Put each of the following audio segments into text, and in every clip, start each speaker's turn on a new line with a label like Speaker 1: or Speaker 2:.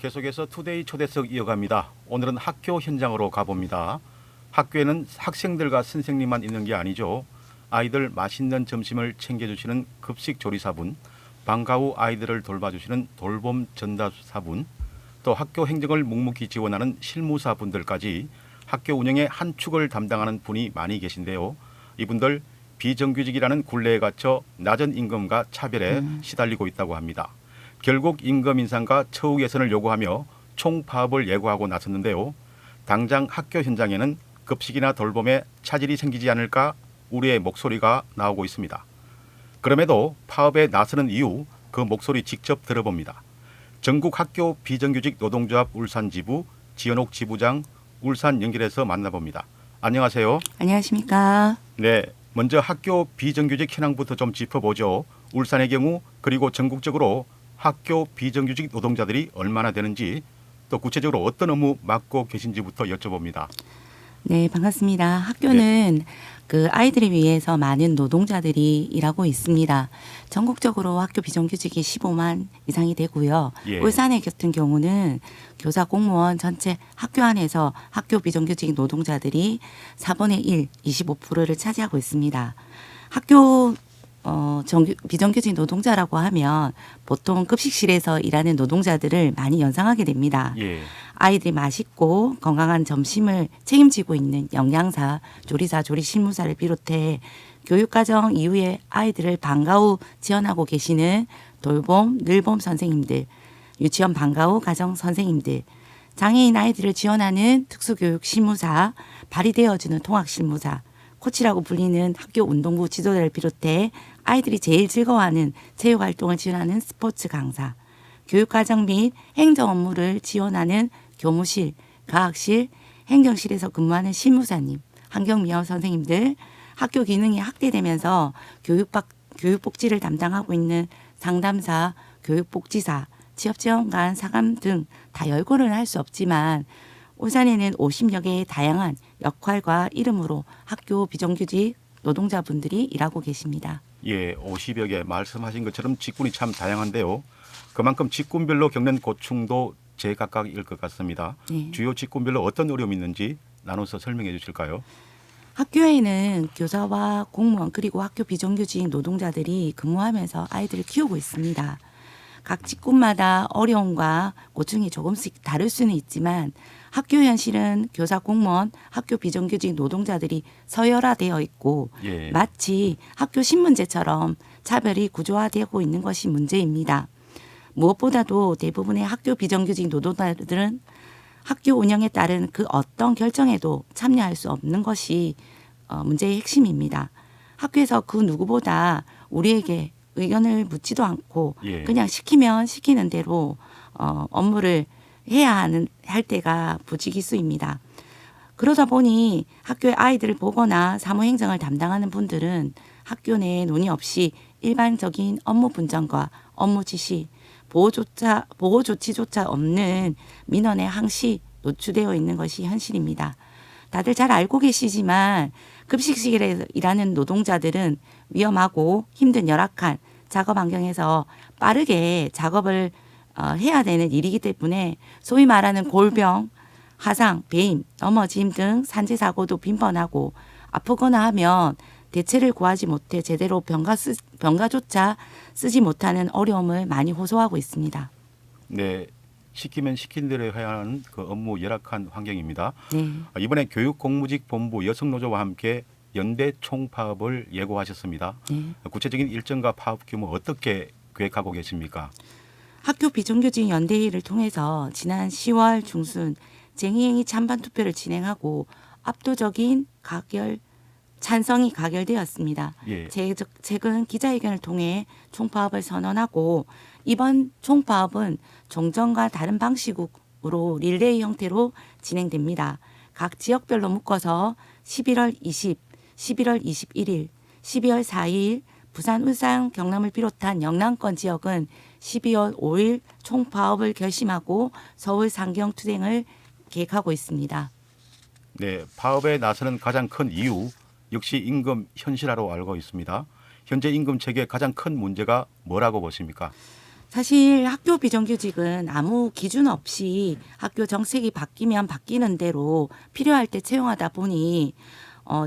Speaker 1: 계속해서 투데이 초대석 이어갑니다. 오늘은 학교 현장으로 가봅니다. 학교에는 학생들과 선생님만 있는 게 아니죠. 아이들 맛있는 점심을 챙겨주시는 급식 조리사분, 방과 후 아이들을 돌봐주시는 돌봄 전담사분, 또 학교 행정을 묵묵히 지원하는 실무사분들까지 학교 운영의 한 축을 담당하는 분이 많이 계신데요. 이분들 비정규직이라는 굴레에 갇혀 낮은 임금과 차별에 시달리고 있다고 합니다. 결국 임금 인상과 처우 개선을 요구하며 총파업을 예고하고 나섰는데요. 당장 학교 현장에는 급식이나 돌봄에 차질이 생기지 않을까 우리의 목소리가 나오고 있습니다. 그럼에도 파업에 나서는 이유, 그 목소리 직접 들어봅니다. 전국 학교 비정규직 노동조합 울산 지부 지연옥 지부장 울산 연결해서 만나봅니다. 안녕하세요.
Speaker 2: 안녕하십니까.
Speaker 1: 네, 먼저 학교 비정규직 현황부터 좀 짚어보죠. 울산의 경우 그리고 전국적으로 학교 비정규직 노동자들이 얼마나 되는지, 또 구체적으로 어떤 업무 맡고 계신지부터 여쭤봅니다.
Speaker 2: 네, 반갑습니다. 학교는 그 아이들을 위해서 많은 노동자들이 일하고 있습니다. 전국적으로 학교 비정규직이 15만 이상이 되고요.
Speaker 1: 예.
Speaker 2: 울산의 같은 경우는 교사 공무원 전체 학교 안에서 학교 비정규직 노동자들이 4분의 1, 25%를 차지하고 있습니다. 학교 비정규직 노동자라고 하면 보통 급식실에서 일하는 노동자들을 많이 연상하게 됩니다.
Speaker 1: 예.
Speaker 2: 아이들이 맛있고 건강한 점심을 책임지고 있는 영양사, 조리사, 조리실무사를 비롯해 교육과정 이후에 아이들을 방과 후 지원하고 계시는 돌봄, 늘봄 선생님들, 유치원 방과 후 가정 선생님들, 장애인 아이들을 지원하는 특수교육 실무사, 발휘되어주는 통학실무사, 코치라고 불리는 학교 운동부 지도자를 비롯해 아이들이 제일 즐거워하는 체육활동을 지원하는 스포츠 강사, 교육과정 및 행정 업무를 지원하는 교무실, 과학실, 행정실에서 근무하는 실무사님, 환경미화 선생님들, 학교 기능이 확대되면서 교육복지를 담당하고 있는 상담사, 교육복지사, 취업지원관, 사감 등 다 열거를 할 수 없지만 울산에는 50여 개의 다양한 역할과 이름으로 학교 비정규직 노동자분들이 일하고 계십니다.
Speaker 1: 예, 50여 개 말씀하신 것처럼 직군이 참 다양한데요. 그만큼 직군별로 겪는 고충도 제각각일 것 같습니다.
Speaker 2: 네.
Speaker 1: 주요 직군별로 어떤 어려움이 있는지 나눠서 설명해 주실까요?
Speaker 2: 학교에는 교사와 공무원 그리고 학교 비정규직 노동자들이 근무하면서 아이들을 키우고 있습니다. 각 직군마다 어려움과 고충이 조금씩 다를 수는 있지만 학교 현실은 교사, 공무원, 학교 비정규직 노동자들이 서열화되어 있고
Speaker 1: 예.
Speaker 2: 마치 학교 신문제처럼 차별이 구조화되고 있는 것이 문제입니다. 무엇보다도 대부분의 학교 비정규직 노동자들은 학교 운영에 따른 그 어떤 결정에도 참여할 수 없는 것이 문제의 핵심입니다. 학교에서 그 누구보다 우리에게 의견을 묻지도 않고
Speaker 1: 예.
Speaker 2: 그냥 시키면 시키는 대로 업무를 할 때가 부지기수입니다. 그러다 보니 학교의 아이들을 보거나 사무행정을 담당하는 분들은 학교 내에 논의 없이 일반적인 업무 분장과 업무 지시, 보호 조치조차 없는 민원에 항시 노출되어 있는 것이 현실입니다. 다들 잘 알고 계시지만 급식실에서 일하는 노동자들은 위험하고 힘든 열악한 작업 환경에서 빠르게 작업을 해야 되는 일이기 때문에 소위 말하는 골병, 화상, 배임, 넘어짐 등 산재 사고도 빈번하고 아프거나 하면 대체를 구하지 못해 제대로 병가조차 쓰지 못하는 어려움을 많이 호소하고 있습니다.
Speaker 1: 네, 시키면 시킨 대로 해야 하는 그 업무 열악한 환경입니다.
Speaker 2: 네.
Speaker 1: 이번에 교육공무직본부 여성노조와 함께 연대 총파업을 예고하셨습니다.
Speaker 2: 네.
Speaker 1: 구체적인 일정과 파업 규모 어떻게 계획하고 계십니까?
Speaker 2: 학교 비정규직 연대회의를 통해서 지난 10월 중순 쟁의행위 찬반 투표를 진행하고 압도적인 찬성이 가결되었습니다.
Speaker 1: 예.
Speaker 2: 최근 기자회견을 통해 총파업을 선언하고 이번 총파업은 종전과 다른 방식으로 릴레이 형태로 진행됩니다. 각 지역별로 묶어서 11월 20, 11월 21일, 12월 4일 부산, 울산, 경남을 비롯한 영남권 지역은 12월 5일 총파업을 결심하고 서울 상경 투쟁을 계획하고 있습니다.
Speaker 1: 네, 파업에 나서는 가장 큰 이유 역시 임금 현실화로 알고 있습니다. 현재 임금 체계의 가장 큰 문제가 뭐라고 보십니까?
Speaker 2: 사실 학교 비정규직은 아무 기준 없이 학교 정책이 바뀌면 바뀌는 대로 필요할 때 채용하다 보니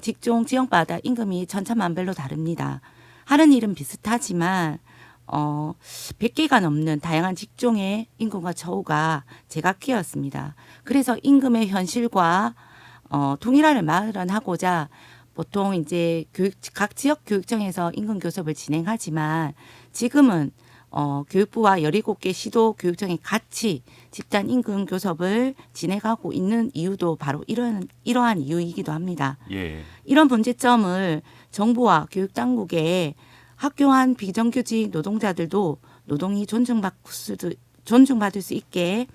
Speaker 2: 직종 지역마다 임금이 천차만별로 다릅니다. 하는 일은 비슷하지만 100개가 넘는 다양한 직종의 임금과 처우가 제각기였습니다. 그래서 임금의 현실과 동일화를 마련하고자 보통 이제 각 지역 교육청에서 임금 교섭을 진행하지만 지금은 교육부와 17개 시도 교육청이 같이 집단 임금 교섭을 진행하고 있는 이유도 바로 이러한 이유이기도 합니다.
Speaker 1: 예.
Speaker 2: 이런 문제점을 정부와 교육당국에 학교한 비정규직 노동자들도 노동이 존중받을 수 있게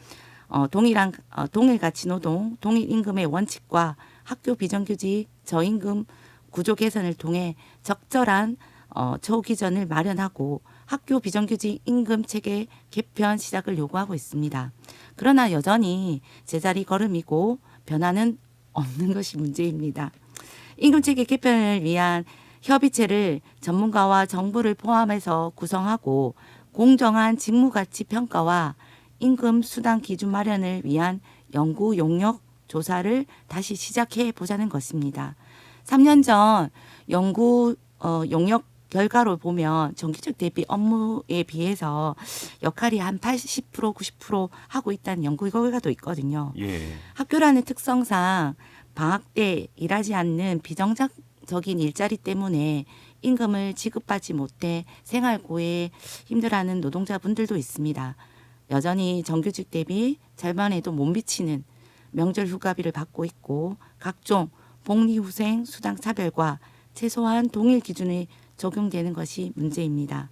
Speaker 2: 동일가치 노동, 동일 임금의 원칙과 학교 비정규직 저임금 구조 개선을 통해 적절한 처우 기준을 마련하고 학교 비정규직 임금 체계 개편 시작을 요구하고 있습니다. 그러나 여전히 제자리 걸음이고 변화는 없는 것이 문제입니다. 임금 체계 개편을 위한 협의체를 전문가와 정부를 포함해서 구성하고 공정한 직무가치 평가와 임금 수당 기준 마련을 위한 연구 용역 조사를 다시 시작해 보자는 것입니다. 3년 전 연구 용역 결과로 보면 정규직 대비 업무에 비해서 역할이 한 80%, 90% 하고 있다는 연구 결과도 있거든요.
Speaker 1: 예.
Speaker 2: 학교라는 특성상 방학 때 일하지 않는 비정상적인 일자리 때문에 임금을 지급받지 못해 생활고에 힘들어하는 노동자분들도 있습니다. 여전히 정규직 대비 절반에도 못 미치는 명절 휴가비를 받고 있고 각종 복리후생 수당 차별과 최소한 동일 기준이 적용되는 것이 문제입니다.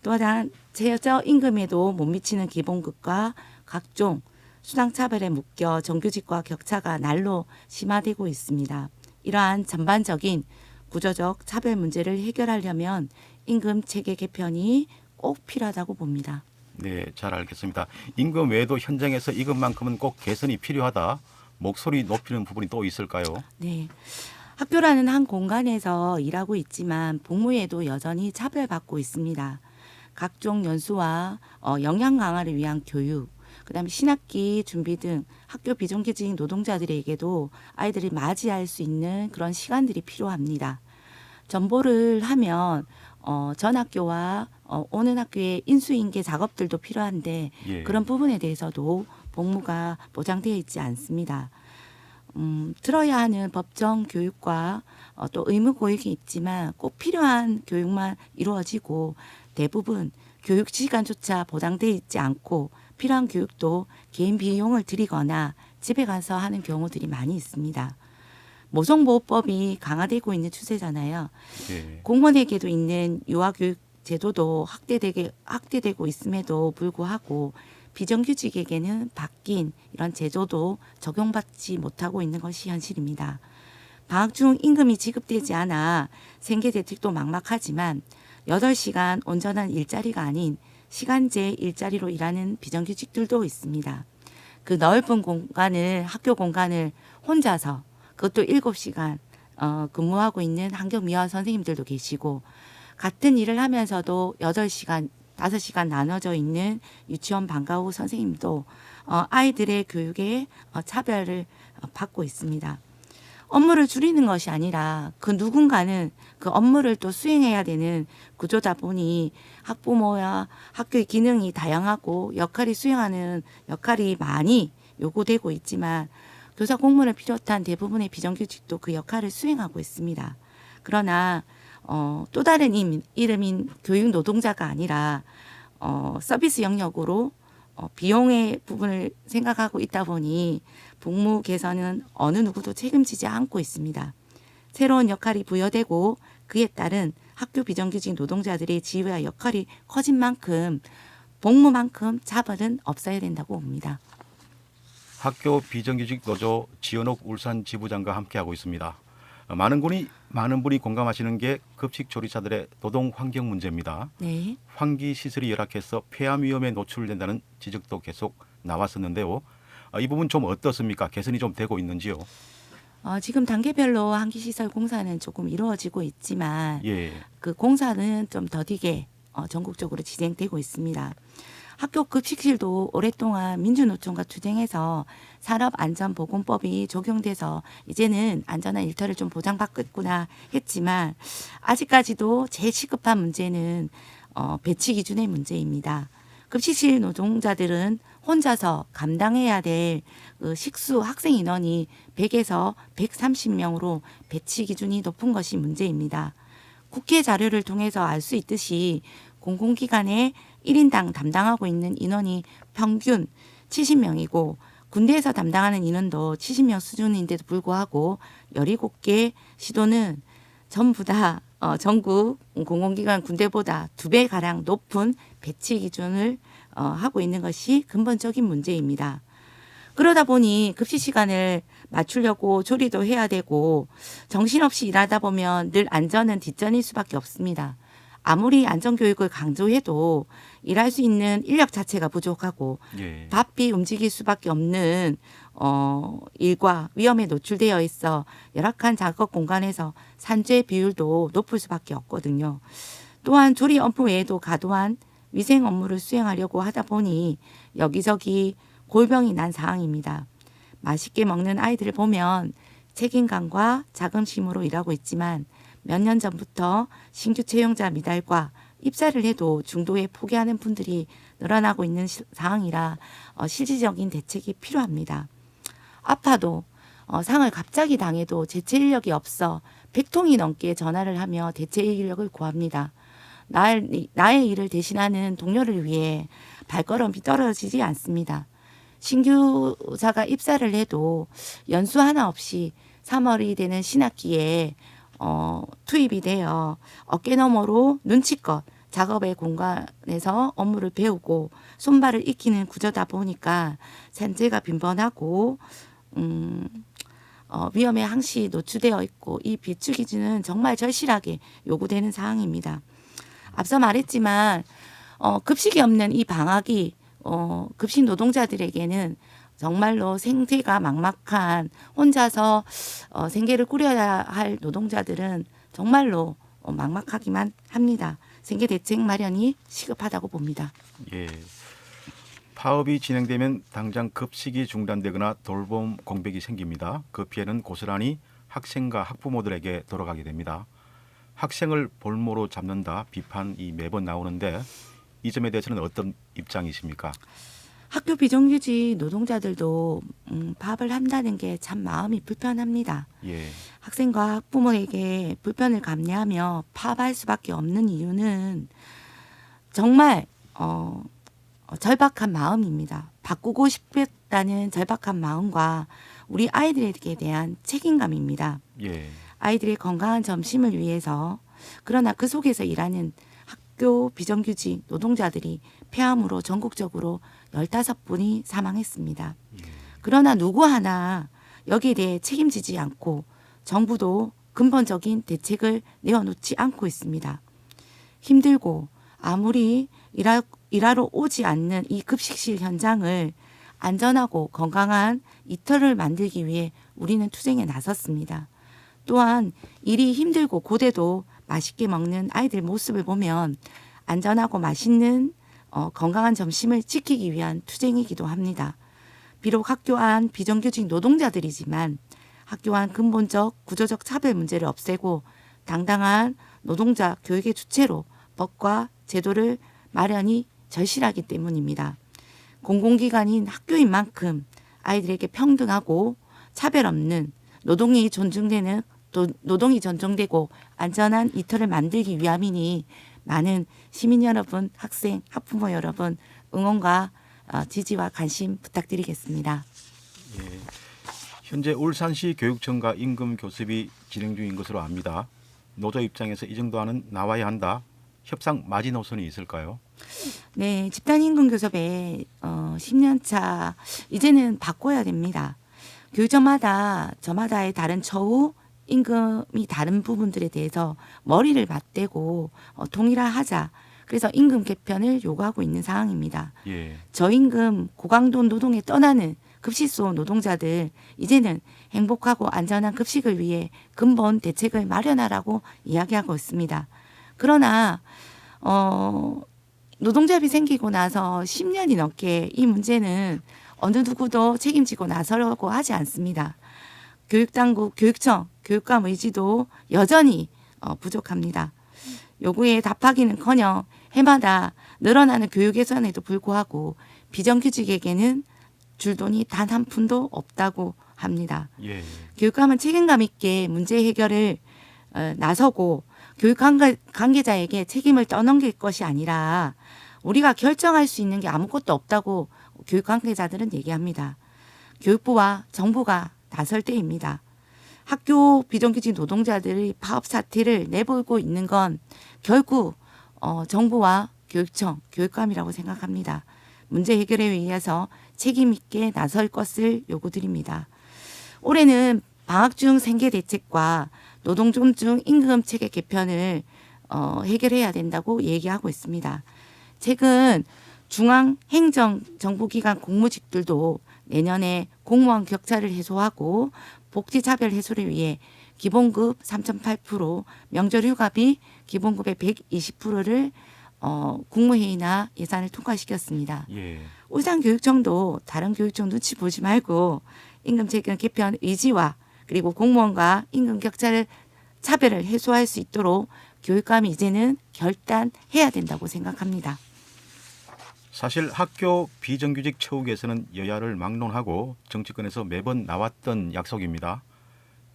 Speaker 2: 또한 최저 임금에도 못 미치는 기본급과 각종 수당 차별에 묶여 정규직과 격차가 날로 심화되고 있습니다. 이러한 전반적인 구조적 차별 문제를 해결하려면 임금 체계 개편이 꼭 필요하다고 봅니다.
Speaker 1: 네, 잘 알겠습니다. 임금 외에도 현장에서 이것만큼은 꼭 개선이 필요하다. 목소리 높이는 부분이 또 있을까요?
Speaker 2: 네. 학교라는 한 공간에서 일하고 있지만 복무에도 여전히 차별받고 있습니다. 각종 연수와 역량 강화를 위한 교육, 그다음에 신학기 준비 등 학교 비정규직 노동자들에게도 아이들이 맞이할 수 있는 그런 시간들이 필요합니다. 전보를 하면 전 학교와 오는 학교의 인수인계 작업들도 필요한데
Speaker 1: 예.
Speaker 2: 그런 부분에 대해서도 복무가 보장되어 있지 않습니다. 들어야 하는 법정 교육과 또 의무 교육이 있지만 꼭 필요한 교육만 이루어지고 대부분 교육 시간조차 보장되어 있지 않고 필요한 교육도 개인 비용을 들이거나 집에 가서 하는 경우들이 많이 있습니다. 모성보호법이 강화되고 있는 추세잖아요.
Speaker 1: 예.
Speaker 2: 공무원에게도 있는 유아교육 제도도 확대되고 있음에도 불구하고 비정규직에게는 바뀐 이런 제도도 적용받지 못하고 있는 것이 현실입니다. 방학 중 임금이 지급되지 않아 생계 대책도 막막하지만 8시간 온전한 일자리가 아닌 시간제 일자리로 일하는 비정규직들도 있습니다. 그 넓은 공간을 학교 공간을 혼자서 그것도 7시간 근무하고 있는 환경미화 선생님들도 계시고 같은 일을 하면서도 8시간 5시간 나눠져 있는 유치원 방과 후 선생님도 아이들의 교육에 차별을 받고 있습니다. 업무를 줄이는 것이 아니라 그 누군가는 그 업무를 또 수행해야 되는 구조다 보니 학부모와 학교의 기능이 다양하고 역할이 수행하는 역할이 많이 요구되고 있지만 교사 공무원을 비롯한 대부분의 비정규직도 그 역할을 수행하고 있습니다. 그러나 또 다른 이름인 교육 노동자가 아니라 서비스 영역으로 비용의 부분을 생각하고 있다 보니 복무 개선은 어느 누구도 책임지지 않고 있습니다. 새로운 역할이 부여되고 그에 따른 학교 비정규직 노동자들의 지위와 역할이 커진 만큼 복무만큼 차별은 없어야 된다고 봅니다.
Speaker 1: 학교 비정규직 노조 지연옥 울산 지부장과 함께하고 있습니다. 많은 분이 공감하시는 게 급식 조리사들의 노동 환경 문제입니다.
Speaker 2: 네.
Speaker 1: 환기 시설이 열악해서 폐암 위험에 노출된다는 지적도 계속 나왔었는데요. 이 부분 좀 어떻습니까? 개선이 좀 되고 있는지요?
Speaker 2: 지금 단계별로 환기시설 공사는 조금 이루어지고 있지만
Speaker 1: 예.
Speaker 2: 그 공사는 좀 더디게 전국적으로 진행되고 있습니다. 학교 급식실도 오랫동안 민주노총과 투쟁해서 산업안전보건법이 적용돼서 이제는 안전한 일터를 좀 보장받겠구나 했지만 아직까지도 제일 시급한 문제는 배치 기준의 문제입니다. 급식실 노동자들은 혼자서 감당해야 될 식수 학생 인원이 100에서 130명으로 배치 기준이 높은 것이 문제입니다. 국회 자료를 통해서 알 수 있듯이 공공기관에 1인당 담당하고 있는 인원이 평균 70명이고 군대에서 담당하는 인원도 70명 수준인데도 불구하고 17개 시도는 전부 다 전국 공공기관 군대보다 2배가량 높은 배치 기준을 하고 있는 것이 근본적인 문제입니다. 그러다 보니 급식 시간을 맞추려고 조리도 해야 되고 정신없이 일하다 보면 늘 안전은 뒷전일 수밖에 없습니다. 아무리 안전교육을 강조해도 일할 수 있는 인력 자체가 부족하고
Speaker 1: 예.
Speaker 2: 바삐 움직일 수밖에 없는 일과 위험에 노출되어 있어 열악한 작업 공간에서 산재 비율도 높을 수밖에 없거든요. 또한 조리 업무 외에도 과도한 위생 업무를 수행하려고 하다 보니 여기저기 골병이 난 상황입니다. 맛있게 먹는 아이들을 보면 책임감과 자긍심으로 일하고 있지만 몇 년 전부터 신규 채용자 미달과 입사를 해도 중도에 포기하는 분들이 늘어나고 있는 상황이라 실질적인 대책이 필요합니다. 아파도 상을 갑자기 당해도 대체 인력이 없어 100통이 넘게 전화를 하며 대체 인력을 구합니다. 나의 일을 대신하는 동료를 위해 발걸음이 떨어지지 않습니다. 신규자가 입사를 해도 연수 하나 없이 3월이 되는 신학기에 투입이 되어 어깨너머로 눈치껏 작업의 공간에서 업무를 배우고 손발을 익히는 구조다 보니까 산재가 빈번하고 위험에 항시 노출되어 있고 이 비추 기준은 정말 절실하게 요구되는 사항입니다. 앞서 말했지만 급식이 없는 이 방학이 급식 노동자들에게는 정말로 생계가 막막한 혼자서 생계를 꾸려야 할 노동자들은 정말로 막막하기만 합니다. 생계 대책 마련이 시급하다고 봅니다.
Speaker 1: 예. 파업이 진행되면 당장 급식이 중단되거나 돌봄 공백이 생깁니다. 그 피해는 고스란히 학생과 학부모들에게 돌아가게 됩니다. 학생을 볼모로 잡는다 비판이 매번 나오는데 이 점에 대해서는 어떤 입장이십니까?
Speaker 2: 학교 비정규직 노동자들도 파업을 한다는 게 참 마음이 불편합니다.
Speaker 1: 예.
Speaker 2: 학생과 학부모에게 불편을 감내하며 파업할 수밖에 없는 이유는 정말 절박한 마음입니다. 바꾸고 싶다는 절박한 마음과 우리 아이들에게 대한 책임감입니다.
Speaker 1: 예.
Speaker 2: 아이들의 건강한 점심을 위해서 그러나 그 속에서 일하는 학교 비정규직 노동자들이 폐암으로 전국적으로 15분이 사망했습니다. 그러나 누구 하나 여기에 대해 책임지지 않고 정부도 근본적인 대책을 내어놓지 않고 있습니다. 힘들고 아무리 일하러 오지 않는 이 급식실 현장을 안전하고 건강한 이터를 만들기 위해 우리는 투쟁에 나섰습니다. 또한 일이 힘들고 고되도 맛있게 먹는 아이들 모습을 보면 안전하고 맛있는 건강한 점심을 지키기 위한 투쟁이기도 합니다. 비록 학교 안 비정규직 노동자들이지만 학교 안 근본적 구조적 차별 문제를 없애고 당당한 노동자 교육의 주체로 법과 제도를 마련이 절실하기 때문입니다. 공공기관인 학교인 만큼 아이들에게 평등하고 차별 없는 노동이 존중되고 안전한 이터를 만들기 위함이니 많은 시민 여러분, 학생, 학부모 여러분 응원과 지지와 관심 부탁드리겠습니다.
Speaker 1: 예. 현재 울산시 교육청과 임금 교섭이 진행 중인 것으로 압니다. 노조 입장에서 이 정도 안은 나와야 한다. 협상 마지노선이 있을까요?
Speaker 2: 네, 집단 임금 교섭에 10년 차 이제는 바꿔야 됩니다. 저마다의 다른 처우 임금이 다른 부분들에 대해서 머리를 맞대고 통일화하자. 그래서 임금 개편을 요구하고 있는 상황입니다.
Speaker 1: 예.
Speaker 2: 저임금 고강도 노동에 떠나는 급식소 노동자들 이제는 행복하고 안전한 급식을 위해 근본 대책을 마련하라고 이야기하고 있습니다. 그러나 노동조합이 생기고 나서 10년이 넘게 이 문제는 어느 누구도 책임지고 나서려고 하지 않습니다. 교육당국, 교육청, 교육감 의지도 여전히 부족합니다. 요구에 답하기는커녕 해마다 늘어나는 교육 예산에도 불구하고 비정규직에게는 줄 돈이 단 한 푼도 없다고 합니다.
Speaker 1: 예.
Speaker 2: 교육감은 책임감 있게 문제 해결을 나서고 교육 관계자에게 책임을 떠넘길 것이 아니라 우리가 결정할 수 있는 게 아무것도 없다고 교육 관계자들은 얘기합니다. 교육부와 정부가 나설 때입니다. 학교 비정규직 노동자들의 파업 사태를 내몰고 있는 건 결국 정부와 교육청, 교육감이라고 생각합니다. 문제 해결에 위해서 책임 있게 나설 것을 요구드립니다. 올해는 방학 중 생계 대책과 노동 존중 임금 체계 개편을 해결해야 된다고 얘기하고 있습니다. 최근 중앙행정정부기관 공무직들도 내년에 공무원 격차를 해소하고 복지차별 해소를 위해 기본급 3.8%, 명절휴가비 기본급의 120%를 국무회의나 예산을 통과시켰습니다.
Speaker 1: 예.
Speaker 2: 울산교육청도 다른 교육청 눈치 보지 말고 임금체계 개편 의지와 그리고 공무원과 임금 격차를 차별을 해소할 수 있도록 교육감이 이제는 결단해야 된다고 생각합니다.
Speaker 1: 사실 학교 비정규직 처우 개선은 여야를 막론하고 정치권에서 매번 나왔던 약속입니다.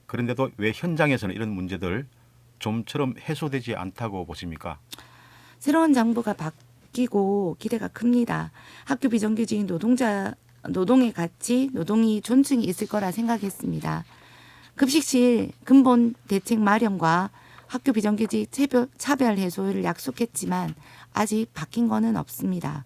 Speaker 1: 그런데도 왜 현장에서는 이런 문제들 좀처럼 해소되지 않다고 보십니까?
Speaker 2: 새로운 정부가 바뀌고 기대가 큽니다. 학교 비정규직 노동의 가치, 노동이 존중이 있을 거라 생각했습니다. 급식실 근본 대책 마련과 학교 비정규직 차별 해소를 약속했지만 아직 바뀐 거는 없습니다.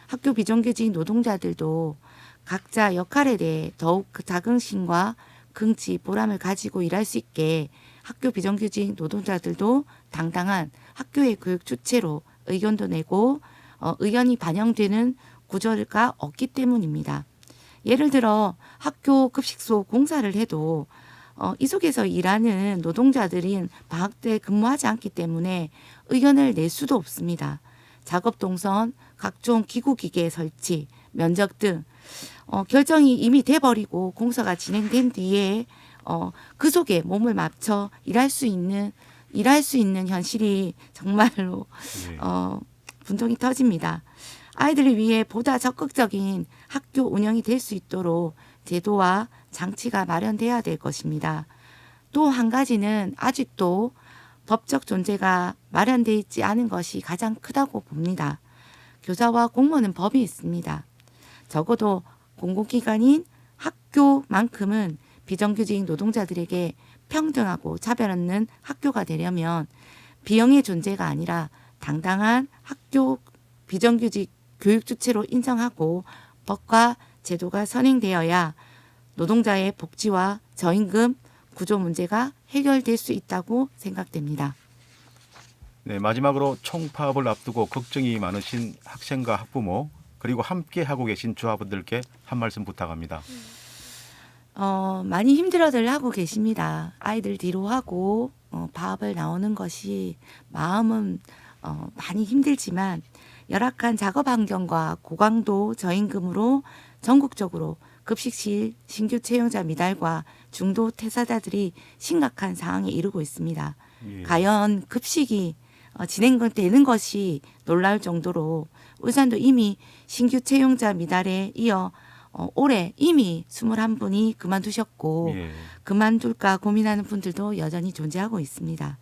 Speaker 2: 학교 비정규직 노동자들도 각자 역할에 대해 더욱 자긍심과 긍지, 보람을 가지고 일할 수 있게 학교 비정규직 노동자들도 당당한 학교의 교육 주체로 의견도 내고 의견이 반영되는 구조가 없기 때문입니다. 예를 들어 학교 급식소 공사를 해도 이 속에서 일하는 노동자들인 방학 때 근무하지 않기 때문에 의견을 낼 수도 없습니다. 작업 동선, 각종 기구기계 설치, 면적 등 결정이 이미 돼버리고 공사가 진행된 뒤에 그 속에 몸을 맞춰 일할 수 있는 현실이 정말로
Speaker 1: 예.
Speaker 2: 분통이 터집니다. 아이들을 위해 보다 적극적인 학교 운영이 될 수 있도록 제도와 장치가 마련돼야 될 것입니다. 또 한 가지는 아직도 법적 존재가 마련돼 있지 않은 것이 가장 크다고 봅니다. 교사와 공무원은 법이 있습니다. 적어도 공공기관인 학교만큼은 비정규직 노동자들에게 평등하고 차별 없는 학교가 되려면 비형의 존재가 아니라 당당한 학교 비정규직 교육 주체로 인정하고 법과 제도가 선행되어야 노동자의 복지와 저임금 구조 문제가 해결될 수 있다고 생각됩니다.
Speaker 1: 네, 마지막으로 총파업을 앞두고 걱정이 많으신 학생과 학부모 그리고 함께 하고 계신 조합원들께 한 말씀 부탁합니다.
Speaker 2: 많이 힘들어들 하고 계십니다. 아이들 뒤로 하고 파업을 나오는 것이 마음은 많이 힘들지만 열악한 작업 환경과 고강도 저임금으로 전국적으로 급식실 신규 채용자 미달과 중도 퇴사자들이 심각한 상황에 이르고 있습니다.
Speaker 1: 예.
Speaker 2: 과연 급식이 진행되는 것이 놀라울 정도로 울산도 이미 신규 채용자 미달에 이어 올해 이미 21분이 그만두셨고
Speaker 1: 예.
Speaker 2: 그만둘까 고민하는 분들도 여전히 존재하고 있습니다.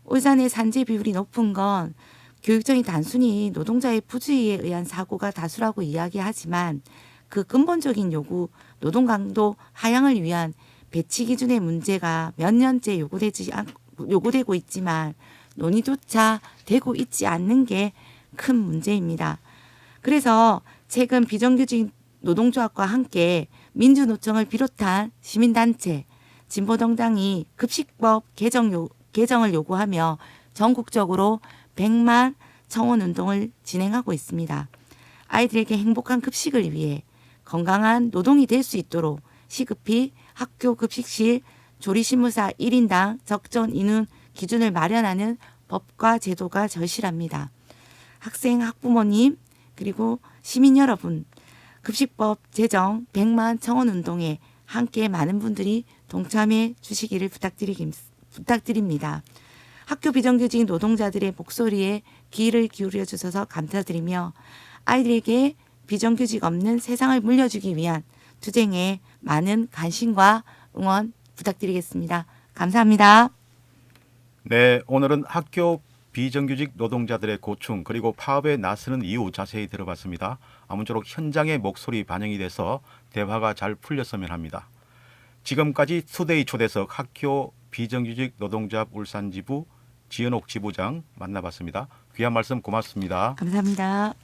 Speaker 2: 울산의 산재 비율이 높은 건 교육청이 단순히 노동자의 부주의에 의한 사고가 다수라고 이야기하지만 그 근본적인 요구, 노동 강도 하향을 위한 배치 기준의 문제가 몇 년째 요구되고 있지만 논의조차 되고 있지 않는 게 큰 문제입니다. 그래서 최근 비정규직 노동조합과 함께 민주노총을 비롯한 시민단체, 진보정당이 급식법 개정을 요구하며 전국적으로 100만 청원운동을 진행하고 있습니다. 아이들에게 행복한 급식을 위해 건강한 노동이 될 수 있도록 시급히 학교 급식실 조리신무사 1인당 적정 인원 기준을 마련하는 법과 제도가 절실합니다. 학생, 학부모님 그리고 시민 여러분, 급식법 제정 100만 청원 운동에 함께 많은 분들이 동참해 주시기를 부탁드립니다. 학교 비정규직 노동자들의 목소리에 귀를 기울여 주셔서 감사드리며 아이들에게 비정규직 없는 세상을 물려주기 위한 투쟁에 많은 관심과 응원 부탁드리겠습니다. 감사합니다.
Speaker 1: 네, 오늘은 학교 비정규직 노동자들의 고충 그리고 파업에 나서는 이유 자세히 들어봤습니다. 아무쪼록 현장의 목소리 반영이 돼서 대화가 잘 풀렸으면 합니다. 지금까지 투데이 초대석 학교 비정규직 노동자 울산지부 지연옥 지부장 만나봤습니다. 귀한 말씀 고맙습니다.
Speaker 2: 감사합니다.